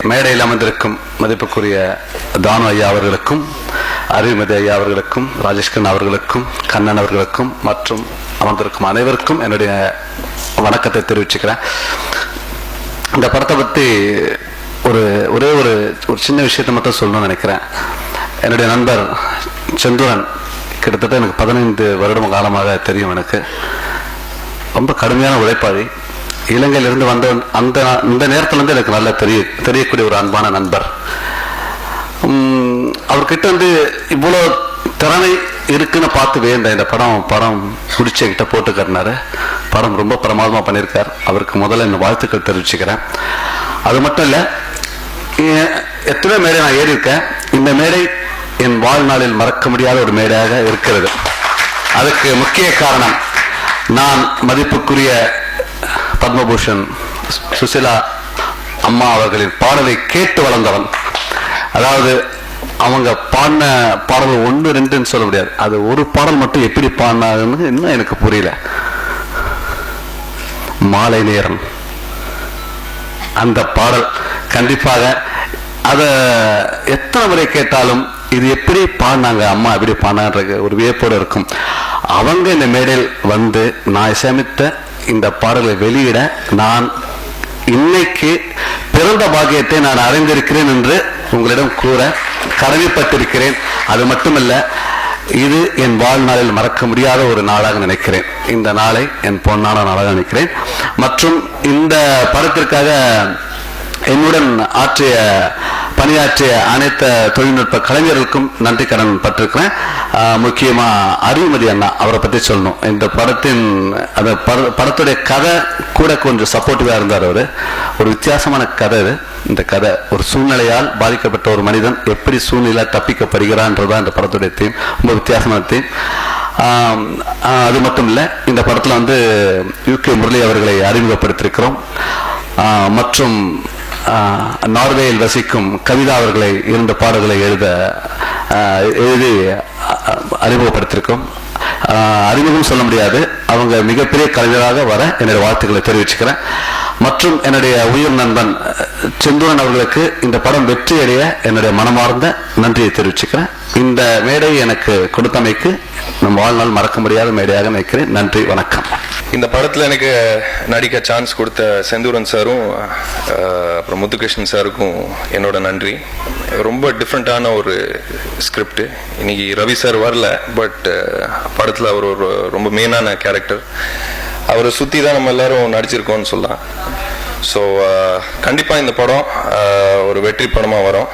மேடையில் அமர்ந்திருக்கும் மதிப்புக்குரிய தானு ஐயா அவர்களுக்கும், அறிவுமதி ஐயா அவர்களுக்கும், ராஜேஷ்கன் அவர்களுக்கும், கண்ணன் அவர்களுக்கும் மற்றும் அமர்ந்திருக்கும் அனைவருக்கும் என்னுடைய வணக்கத்தை தெரிவிச்சுக்கிறேன். இந்த படத்தை பற்றி ஒரே ஒரு சின்ன விஷயத்தை மட்டும் சொல்லணும்னு நினைக்கிறேன். என்னுடைய நண்பர் செந்தூரன் கிட்டத்தட்ட எனக்கு 15 வருடம் காலமாக தெரியும். எனக்கு ரொம்ப கடுமையான உழைப்பாளி. இலங்கையிலிருந்து வந்த அந்த நேரத்திலேருந்து எனக்கு நல்லா தெரியக்கூடிய ஒரு அன்பான நண்பர். அவர்கிட்ட இவ்வளோ திறமை இருக்குன்னு பார்த்து வேண்டாம். இந்த படம் பிடிச்ச கிட்ட போட்டு கட்டினாரு. படம் ரொம்ப பிரமாதமாக பண்ணியிருக்கார். அவருக்கு முதல்ல இந்த வாழ்த்துக்கள் தெரிவிச்சுக்கிறேன். அது மட்டும் இல்லை, எத்தனை மேடை நான் ஏறி இருக்கேன். இந்த மேடை என் வாழ்நாளில் மறக்க முடியாத ஒரு மேடையாக இருக்கிறது. அதுக்கு முக்கிய காரணம், நான் மதிப்புக்குரிய பத்மபூஷன் சுசிலா அம்மா அவர்களின் பாடலை கேட்டு வளர்ந்தவன். அதாவது அவங்க பாடின பாடல் 1, 2ன்னு சொல்ல முடியாது. அது ஒரு பாடல் மட்டும் எப்படி பாடினாங்கன்னு இன்னும் எனக்கு புரியல. மாலை நேரம் அந்த பாடல் கண்டிப்பாக அதை எத்தனை முறை கேட்டாலும் இது எப்படி பாடினாங்க, அம்மா எப்படி பாடினான்ற ஒரு வியப்போடு இருக்கும். அவங்க இந்த மேடையில் வந்து நான் இசையமைத்த இந்த பாடலை வெளியிட நான் இன்னைக்கு பிறந்த பாக்கியத்தை நான் அறிந்திருக்கிறேன் என்று உங்களிடம் கூற கடமைப்பட்டிருக்கிறேன். அது மட்டுமல்ல, இது என் வாழ்நாளில் மறக்க முடியாத ஒரு நாளாக நினைக்கிறேன். இந்த நாளை என் பொன்னான நாளாக நினைக்கிறேன். மற்றும் இந்த படத்திற்காக என்னுடன் பணியாற்றிய அனைத்து தொழில்நுட்ப கலைஞர்களுக்கும் நன்றி கடன் பட்டிருக்கிறேன். முக்கியமா அறிவுமதி அண்ணா, அவரை பற்றி சொல்லணும். இந்த படத்துடைய கதை கூட கொஞ்சம் சப்போர்ட்டிவா இருந்தார். அவர் ஒரு வித்தியாசமான கதை. இந்த கதை ஒரு சூழ்நிலையால் பாதிக்கப்பட்ட ஒரு மனிதன் எப்படி சூழ்நிலை தப்பிக்கப்படுகிறான்றதான் இந்த படத்துடைய தீம். ரொம்ப வித்தியாசமான தீம். அது மட்டும் இல்லை, இந்த படத்துல UK முரளி அவர்களை அறிமுகப்படுத்தியிருக்கிறோம். மற்றும் நார்வேயில் வசிக்கும் கவிதா அவர்களை 2 பாடல்களை எழுதி அறிமுகப்படுத்தியிருக்கோம். அறிமுகம் சொல்ல முடியாது, அவங்க மிகப்பெரிய கலைஞராக வர என்னுடைய வாழ்த்துக்களை தெரிவிச்சுக்கிறேன். மற்றும் என்னுடைய உயிர் நண்பன் செந்தூரன் அவர்களுக்கு இந்த படம் வெற்றி அடைய என்னுடைய மனமார்ந்த நன்றியை தெரிவிச்சுக்கிறேன். இந்த மேடை எனக்கு கொடுத்தமைக்கு நம் வாழ்நாள் மறக்க முடியாத மேடையாக நினைக்கிறேன். நன்றி, வணக்கம். இந்த படத்தில் எனக்கு நடிக்க சான்ஸ் கொடுத்த செந்தூரன் சாரும் அப்புறம் முத்துகிருஷ்ணன் சாருக்கும் என்னோட நன்றி. ரொம்ப டிஃப்ரெண்ட்டான ஒரு ஸ்கிரிப்ட். இன்னைக்கு ரவி சார் வரல, பட் படத்தில் அவர் ஒரு ரொம்ப மெயினான கேரக்டர். அவரை சுற்றி தான் நம்ம எல்லாரும் நடிச்சிருக்கோம்னு சொல்லலாம். ஸோ கண்டிப்பாக இந்த படம் ஒரு வெற்றி படமாக வரும்.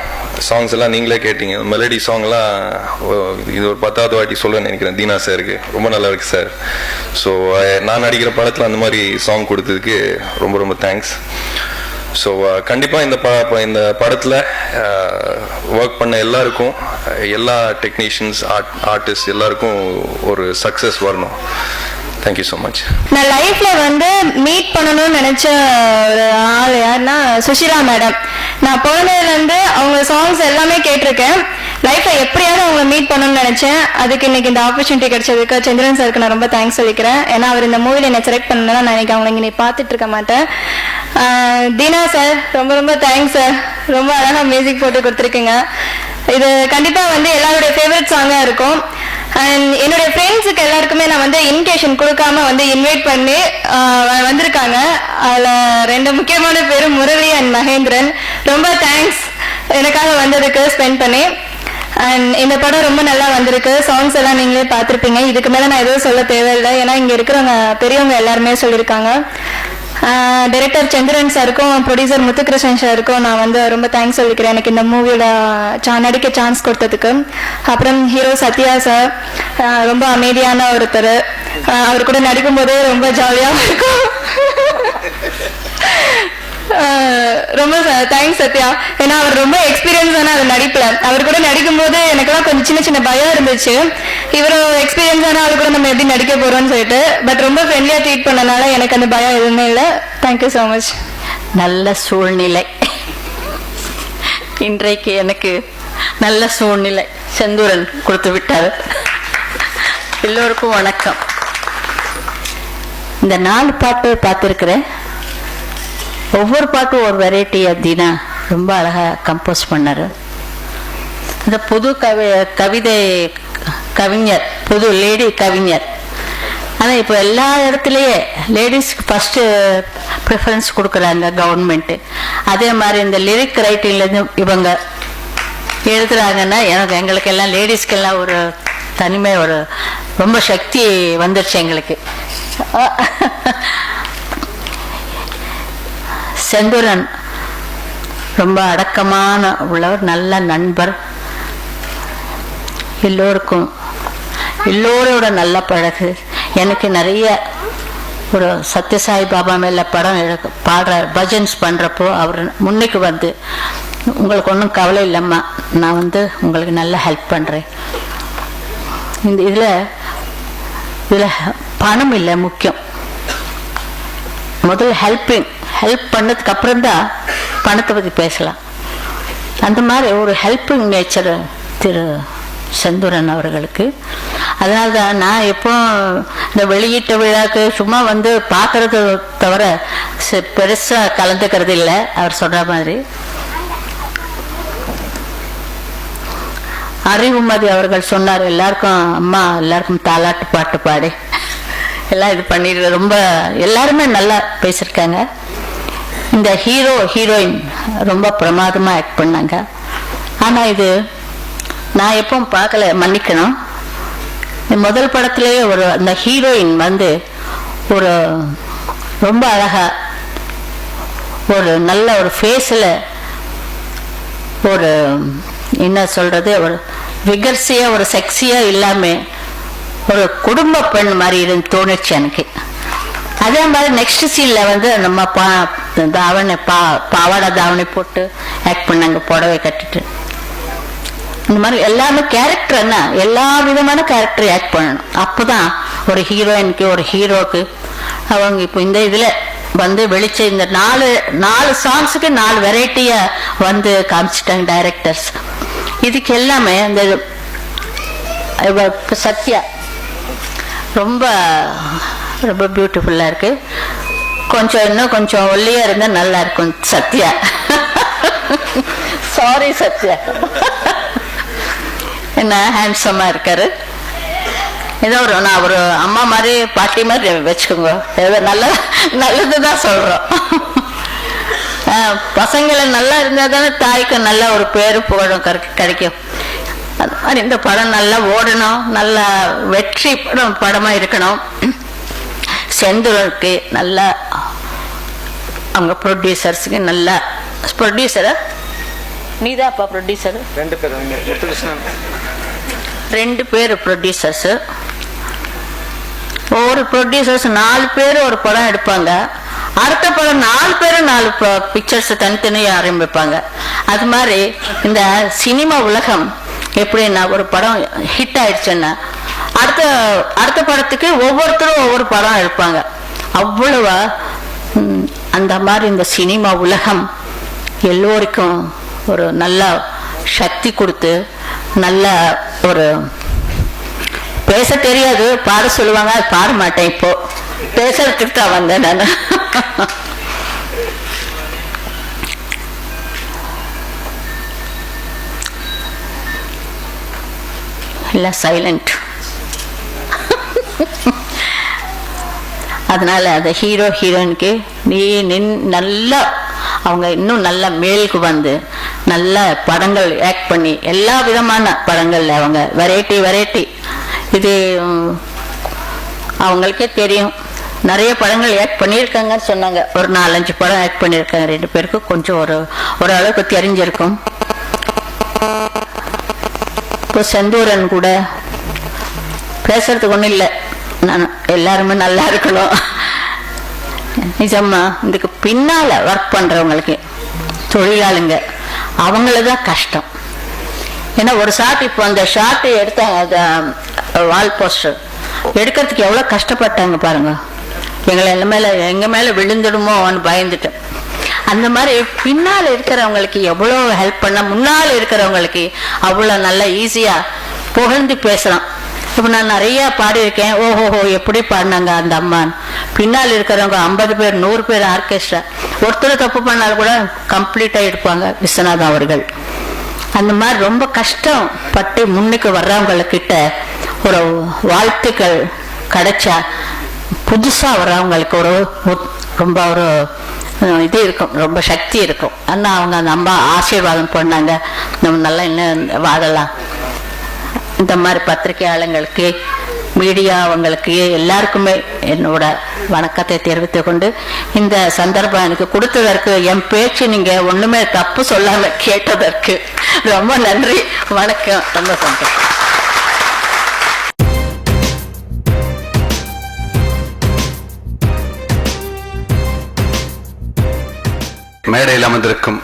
சாங்ஸ் எல்லாம் நீங்களே கேட்டீங்க. மெலடி சாங்லாம் இது ஒரு 10வது வாட்டி சொல்ல நினைக்கிறேன். தீனா சாருக்கு ரொம்ப நல்லா இருக்கு சார். ஸோ நான் நடிக்கிற படத்தில் அந்த மாதிரி சாங் கொடுத்ததுக்கு ரொம்ப ரொம்ப தேங்க்ஸ். ஸோ கண்டிப்பாக இந்த படத்தில் ஒர்க் பண்ண எல்லாருக்கும், எல்லா டெக்னீஷியன்ஸ், ஆர்டிஸ்ட் எல்லாருக்கும் ஒரு சக்ஸஸ் வரணும். Thank you so much. நான் லைஃப்ல மீட் பண்ணணும்னு நினைச்ச ஒரு ஆள் யாருன்னா சுஷிலா மேடம். நான் பிறந்ததுலேருந்து அவங்க சாங்ஸ் எல்லாமே கேட்டிருக்கேன். லைஃப்ல எப்படியாவது அவங்களை மீட் பண்ணணும்னு நினைச்சேன். அதுக்கு இன்னைக்கு இந்த ஆப்பர்ச்சுனிட்டி கிடைச்சதுக்கு சந்திரன் சாருக்கு நான் ரொம்ப தேங்க்ஸ் சொல்லிக்கிறேன். ஏன்னா அவர் இந்த மூவில என்ன செலக்ட் பண்ணனா நான் இன்னைக்கு அவங்களை இங்கே பார்த்துட்டு இருக்க மாட்டேன். தீனா சார் ரொம்ப ரொம்ப தேங்க்ஸ் சார். ரொம்ப அழகா மியூசிக் போட்டு கொடுத்துருக்கீங்க. இது கண்டிப்பா எல்லாருடைய ஃபேவரட் சாங்கா இருக்கும். அண்ட் என்னுடைய ஃப்ரெண்ட்ஸுக்கு எல்லாருக்குமே நான் இன்விடேஷன் கொடுக்காம இன்வைட் பண்ணி வந்திருக்காங்க. அதில் 2 முக்கியமான பேர் முரளி அண்ட் மகேந்திரன். ரொம்ப தேங்க்ஸ் எனக்காக வந்ததுக்கு ஸ்பெண்ட் பண்ணி. அண்ட் இந்த படம் ரொம்ப நல்லா வந்திருக்கு. சாங்ஸ் எல்லாம் நீங்களே பார்த்துருப்பீங்க. இதுக்கு மேலே நான் எதுவும் சொல்ல தேவையில்லை, ஏன்னா இங்கே இருக்கிறவங்க பெரியவங்க எல்லாருமே சொல்லியிருக்காங்க. டைரக்டர் சந்திரன் சாருக்கும் ப்ரொடியூசர் முத்துகிருஷ்ணன் சாருக்கும் நான் ரொம்ப தேங்க்ஸ் சொல்லிக்கிறேன் எனக்கு இந்த மூவியில் நடிக்க சான்ஸ் கொடுத்ததுக்கு. அப்புறம் ஹீரோ சத்யா சார் ரொம்ப அமைதியான ஒருத்தர். அவர் கூட நடிக்கும் போதே ரொம்ப ஜாலியாக இருக்கும். ரொம்ப தேங்க்ஸ் சத்யா. ஏன்னா அவர் ரொம்ப எக்ஸ்பீரியன்ஸான அது நடிப்புல. அவர் கூட நடிக்கும் போது எனக்கெல்லாம் கொஞ்சம் சின்ன சின்ன பயம் இருந்துச்சு. இவரும் எக்ஸ்பீரியன்ஸான அவர் கூட நம்ம எப்படி நடிக்க போறோம்னு சொல்லிட்டு. பட் ரொம்ப ஃப்ரெண்ட்லியா ட்ரீட் பண்ணனால எனக்கு அந்த பயம் எதுவுமே இல்லை. Thank you so much. நல்ல சூழ்நிலை இன்றைக்கு எனக்கு நல்ல சூழ்நிலை செந்தூரன் கொடுத்து விட்டார். எல்லோருக்கும் வணக்கம். இந்த 4 பாட்டு பார்த்துருக்கிறேன். ஒவ்வொரு பாட்டும் ஒரு வெரைட்டி. அப்படின்னா ரொம்ப அழகாக கம்போஸ் பண்ணார். இந்த புது கவிதை கவிஞர், புது லேடி கவிஞர். ஆனால் இப்போ எல்லா இடத்துலையே லேடிஸ்க்கு ஃபஸ்ட்டு ப்ரிஃபரன்ஸ் கொடுக்குறாங்க கவர்மெண்ட்டு. அதே மாதிரி இந்த லிரிக் ரைட்டிங்லேருந்து இவங்க எழுதுறாங்கன்னா எங்களுக்கெல்லாம் லேடிஸ்க்கெல்லாம் ஒரு தனிமை, ஒரு ரொம்ப சக்தி வந்துருச்சு எங்களுக்கு. செந்தூரன் ரொம்ப அடக்கமான உள்ளவர், நல்ல நண்பர், எல்லோரோட நல்ல பழகு. எனக்கு நிறைய ஒரு சத்யசாய் பாபா மேல படம் பாடுற பஜன்ஸ் பண்றப்போ அவர் முன்னுக்கு வந்து, உங்களுக்கு ஒன்றும் கவலை இல்லைம்மா, நான் வந்து உங்களுக்கு நல்லா ஹெல்ப் பண்றேன். இந்த இதுல பணம் இல்லை முக்கியம், முதல்ல ஹெல்ப் பண்ணதுக்கு அப்புறம் தான் பணத்தை பற்றி பேசலாம். அந்த மாதிரி ஒரு ஹெல்பிங் நேச்சர் திரு செந்தூரன் அவர்களுக்கு. அதனால தான் நான் எப்போ இந்த வெளியீட்டு விழாக்கு சும்மா வந்து பார்க்கறது தவிர பெருசாக கலந்துக்கிறது இல்லை. அவர் சொல்ற மாதிரி அறிவுமதி அவர்கள் சொன்னார், எல்லாருக்கும் அம்மா எல்லாருக்கும் தாலாட்டு பாட்டு பாடி எல்லாம் இது பண்ணிட்டு ரொம்ப எல்லாருமே நல்லா பேசியிருக்காங்க. இந்த ஹீரோயின் ரொம்ப பிரமாதமாக ஆக்ட் பண்ணாங்க. ஆனால் இது நான் எப்பவும் பார்க்கல, மன்னிக்கணும். முதல் படத்திலேயே அந்த ஹீரோயின் வந்து ஒரு ரொம்ப அழகா ஒரு நல்ல ஒரு ஃபேஸில் ஒரு என்ன சொல்றது, ஒரு விகர்சியா ஒரு செக்ஸியா இல்லாம ஒரு குடும்ப பெண் மாதிரி இருந்து தோணுச்சு எனக்கு. அதே மாதிரி நெக்ஸ்ட் சீன்ல வந்து நம்ம பாவாடை தாவணி போட்டு ஆக்ட் பண்ணாங்க, புடவை கட்டிட்டு. இந்த மாதிரி எல்லாமே கேரக்டர்னா எல்லா விதமான கேரக்டர் ஆக்ட் பண்ணணும். அப்போதான் ஒரு ஹீரோயினுக்கு ஒரு ஹீரோக்கு அவங்க இப்போ இந்த இதுல வந்து வெளிச்ச இந்த நாலு சாங்ஸுக்கு 4 வெரைட்டியா வந்து காமிச்சிட்டாங்க டைரக்டர்ஸ். இதுக்கு எல்லாமே இந்த சத்யா ரொம்ப ரொம்ப பியூட்டிஃபுல்லா இருக்கு. இன்னும் கொஞ்சம் ஒல்லியா இருந்தா நல்லா இருக்கும் சத்யா. சாரி சத்யா, என்ன ஹேண்ட்ஸமா இருக்காரு. ஏதோ நான் ஒரு அம்மா மாதிரி பாட்டி மாதிரி வச்சுக்கோங்க, ஏதோ நல்லதுதான் சொல்றோம். பசங்களை நல்லா இருந்தா தானே தாய்க்கு நல்ல ஒரு பேரு புகழும் கிடைக்கும். அது மாதிரி இந்த படம் நல்லா ஓடணும், நல்லா வெற்றி படமா இருக்கணும். செந்தூரனுக்கு நல்லா அவங்க ப்ரொடியூசர்ஸுக்கு நல்லா ப்ரொடியூசரா நீதாப்பா ப்ரொடியூசர், 2 பேர் ப்ரொடியூசர்ஸ். ஒவ்வொரு ப்ரொடியூசர்ஸ் 4 பேர் ஒரு படம் எடுப்பாங்க. அடுத்த படம் 4 பேர் 4 பிக்சர்ஸ் தனித்தனியாக ஆரம்பிப்பாங்க. அது மாதிரி இந்த சினிமா உலகம் எப்படின்னா ஒரு படம் ஹிட் ஆயிடுச்சுன்னா அடுத்த படத்துக்கு ஒவ்வொருத்தரும் ஒவ்வொரு படம் எடுப்பாங்க. அவ்வளவா அந்த மாதிரி இந்த சினிமா உலகம் எல்லோருக்கும் ஒரு நல்ல சக்தி கொடுத்து, நல்ல ஒரு பேச தெரியாது, பாட சொல்லுவாங்க, அது பாட மாட்டேன். இப்போ பேசுறதுக்கு தான் வந்தேன் நான். எல்லாம் சைலண்ட். அதனால அந்த ஹீரோயினுக்கு நல்லா அவங்க இன்னும் நல்ல மேலுக்கு வந்து நல்ல படங்கள் ஆக்ட் பண்ணி எல்லா விதமான படங்கள்ல அவங்க வெரைட்டி இது அவங்களுக்கே தெரியும். நிறைய படங்கள் ஆக்ட் பண்ணியிருக்காங்கன்னு சொன்னாங்க. ஒரு 4-5 படம் ஆக்ட் பண்ணியிருக்காங்க. 2 பேருக்கும் கொஞ்சம் ஒரு அளவுக்கு தெரிஞ்சிருக்கும். இப்போ செந்தூரன் கூட பேசுறதுக்கு ஒன்றும் இல்லை, எல்லாருமே நல்லா இருக்கணும். நிஜமா இதுக்கு பின்னால ஒர்க் பண்றவங்களுக்கு தொழிலாளுங்க அவங்களதான் கஷ்டம். ஏன்னா ஒரு ஷாட், இப்போ அந்த ஷாட் எடுத்தாங்க, வால் போஸ்டர் எடுக்கிறதுக்கு எவ்வளவு கஷ்டப்பட்டாங்க பாருங்க. எங்க மேல விழுந்துடுமோன்னு பயந்துட்டேன். அந்த மாதிரி பின்னால இருக்கிறவங்களுக்கு எவ்வளவு ஹெல்ப் பண்ண, முன்னால இருக்கிறவங்களுக்கு அவ்வளவு நல்லா ஈஸியா புகழ்ந்து பேசலாம். இப்போ நான் நிறைய பாடியிருக்கேன். ஓஹோஹோ எப்படி பாடினாங்க அந்த அம்மான்னு. பின்னால் இருக்கிறவங்க 50 பேர் 100 பேர் ஆர்கெஸ்ட்ரா, ஒருத்தர் தப்பு பண்ணாலும் கூட கம்ப்ளீட்டாக எடுப்பாங்க விஸ்வநாதன் அவர்கள். அந்த மாதிரி ரொம்ப கஷ்டம் பட்டு முன்னுக்கு வர்றவங்கக்கிட்ட ஒரு வாழ்த்துக்கள் கிடைச்சா புதுசாக வர்றவங்களுக்கு ஒரு ரொம்ப ஒரு இது இருக்கும், ரொம்ப சக்தி இருக்கும். ஆனால் அவங்க நம்ம ஆசீர்வாதம் பண்ணாங்க, நம்ம நல்லா இன்னும் வாழலாம். இந்த மாதிரி பத்திரிகையாளர்களுக்கு, மீடியா அவங்களுக்கு எல்லாருக்குமே என்னோட வணக்கத்தை தெரிவித்துக் கொண்டு, இந்த சந்தர்ப்பம் எனக்கு கொடுத்ததற்கு, என் பேச்சு நீங்க ஒண்ணுமே தப்பு சொல்லாம கேட்டதற்கு ரொம்ப நன்றி. வணக்கம். ரொம்ப சந்தோஷம். மேடையில் அமர்ந்திருக்கும்